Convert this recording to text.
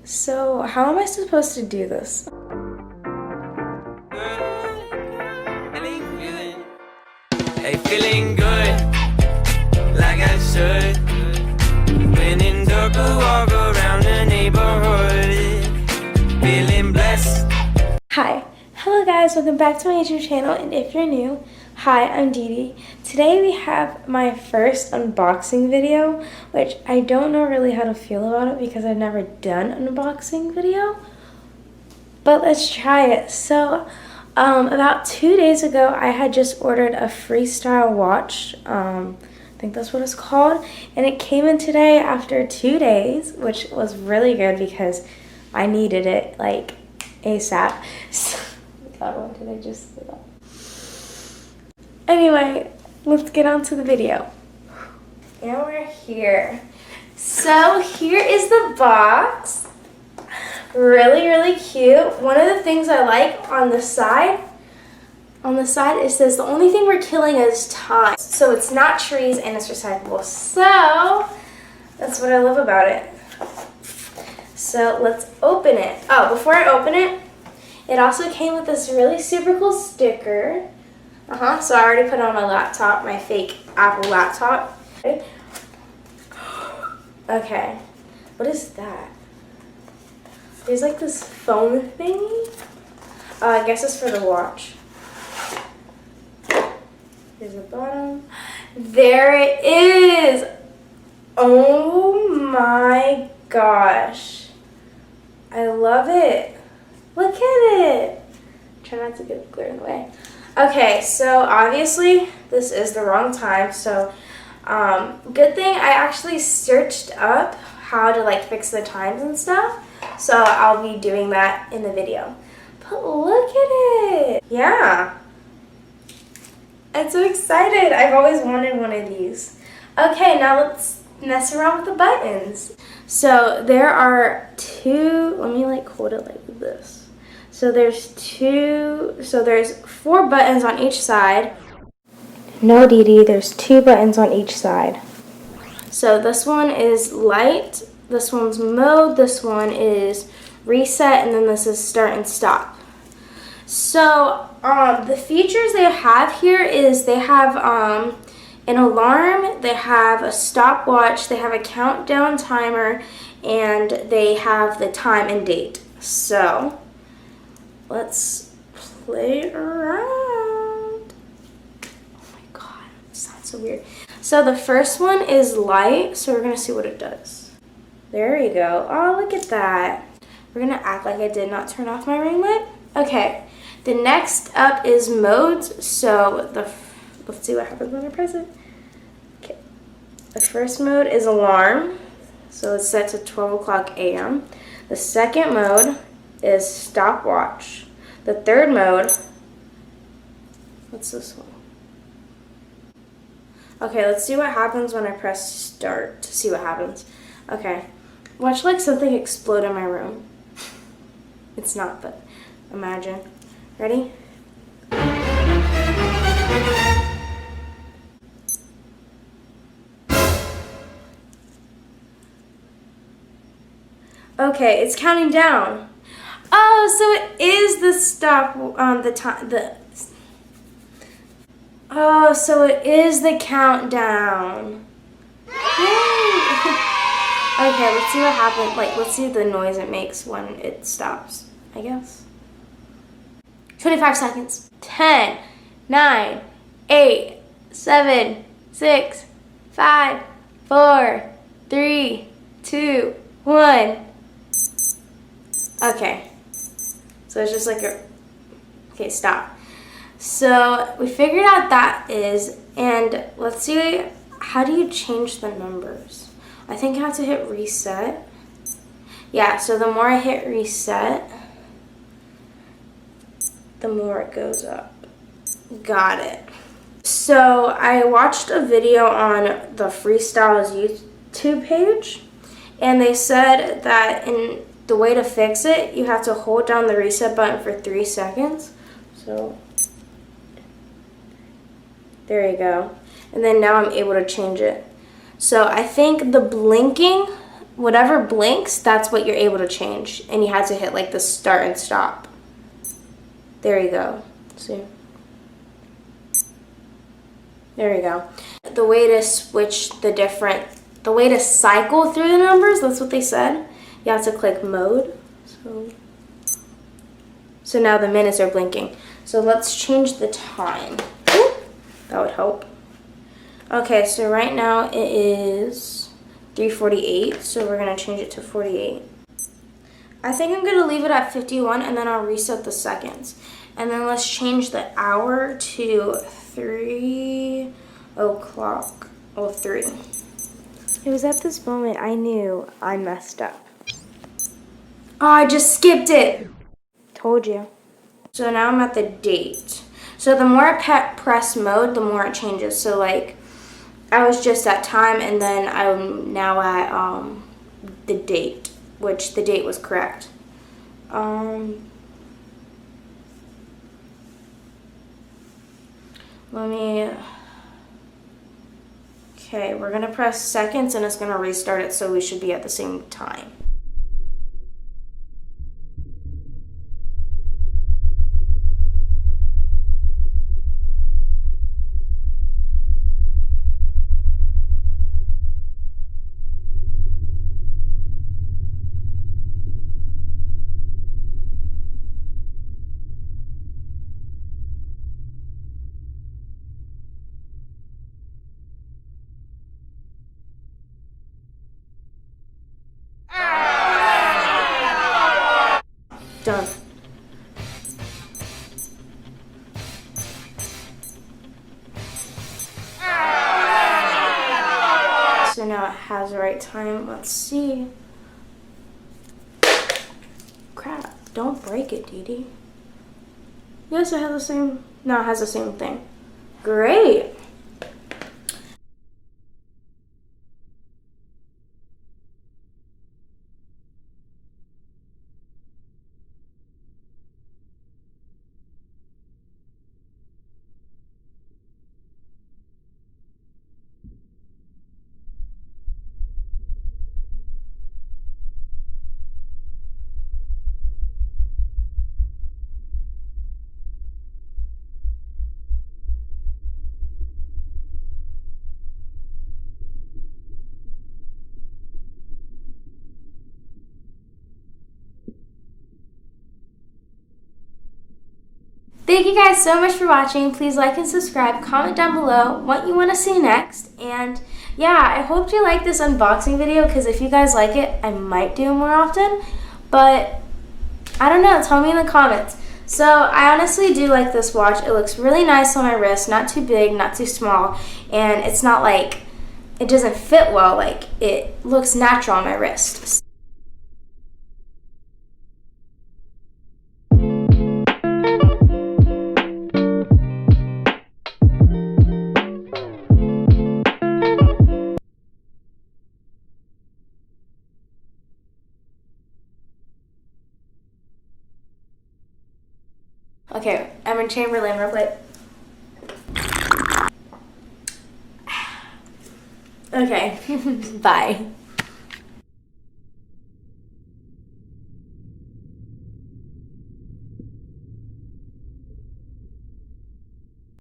So, how am I supposed to do this? Hey, feeling good, like I should. When in dark, I walk around the neighborhood, feeling blessed. Hi. Hello guys, welcome back to my YouTube channel, and if you're new, hi, I'm Dee Dee. Today we have my first unboxing video, which I don't know really how to feel about it because I've never done an unboxing video, but let's try it. So, about 2 days ago, I had just ordered a freestyle watch. I think that's what it's called, and it came in today after 2 days, which was really good because I needed it like ASAP. So, God, what did I just say that? Anyway, let's get on to the video. And we're here. So here is the box. Really, really cute. One of the things I like on the side, it says the only thing we're killing is time. So it's not trees and it's recyclable. So that's what I love about it. So let's open it. Oh, before I open it, it also came with this really super cool sticker. So I already put it on my laptop, my fake Apple laptop. Okay, what is that? There's like this phone thingy. I guess it's for the watch. Here's the bottom. There it is. Oh my gosh. I love it. Look at it. Try not to get it clear in the way. Okay, so obviously this is the wrong time. So good thing I actually searched up how to like fix the times and stuff. So I'll be doing that in the video. But look at it. Yeah. I'm so excited. I've always wanted one of these. Okay, now let's mess around with the buttons. So there are two, let me like hold it like this. So there's 4 buttons on each side. No, Dee Dee, there's 2 buttons on each side. So this one is light, this one's mode, this one is reset, and then this is start and stop. So the features they have here is they have an alarm, they have a stopwatch, they have a countdown timer, and they have the time and date. So let's play around. Oh my god, it sounds so weird. So the first one is light, so we're gonna see what it does. There you go. Oh, look at that. We're gonna act like I did not turn off my ring light. Okay, the next up is modes. So let's see what happens when I press it. Okay, the first mode is alarm. So it's set to 12 o'clock a.m. The second mode is stopwatch. The third mode, what's this one? Okay, let's see what happens when I press start to see what happens. Okay, watch like something explode in my room. It's not, but imagine. Ready? Okay, it's counting down. Oh, so it is the stop, oh, so it is the countdown. Okay, let's see what happens. Like, let's see the noise it makes when it stops, I guess. 25 seconds. 10, 9, 8, 7, 6, 5, 4, 3, 2, 1. Okay. So it's just like okay, stop. So we figured out that is, and let's see, how do you change the numbers? I think I have to hit reset. Yeah, so the more I hit reset, the more it goes up. Got it. So I watched a video on the Freestyle's YouTube page, and they said that in the way to fix it, you have to hold down the reset button for 3 seconds. So there you go. And then now I'm able to change it. So I think the blinking whatever blinks, that's what you're able to change. And you had to hit like the start and stop. There you go. See? There you go. The way to switch the way to cycle through the numbers, that's what they said. You have to click mode. So now the minutes are blinking. So let's change the time. Ooh, that would help. Okay, so right now it is 3:48, so we're gonna change it to 48. I think I'm gonna leave it at 51 and then I'll reset the seconds. And then let's change the hour to 3 o'clock, or 3. It was at this moment I knew I messed up. Oh, I just skipped it. Told you. So now I'm at the date. So the more I press mode, the more it changes. So like, I was just at time and then I'm now at the date, which the date was correct. Okay, we're gonna press seconds and it's gonna restart it, so we should be at the same time. Done. So now it has the right time. Let's see. Crap, don't break it, Dee Dee. Yes, it has the same. No, it has the same thing. Great. Thank you guys so much for watching. Please like and subscribe. Comment down below what you want to see next. And yeah, I hope you like this unboxing video, because if you guys like it, I might do it more often. But I don't know. Tell me in the comments. So I honestly do like this watch. It looks really nice on my wrist. Not too big, not too small. And it's not like, it doesn't fit well. Like, it looks natural on my wrist. Okay, I'm in Chamberlain real quick. Okay, bye.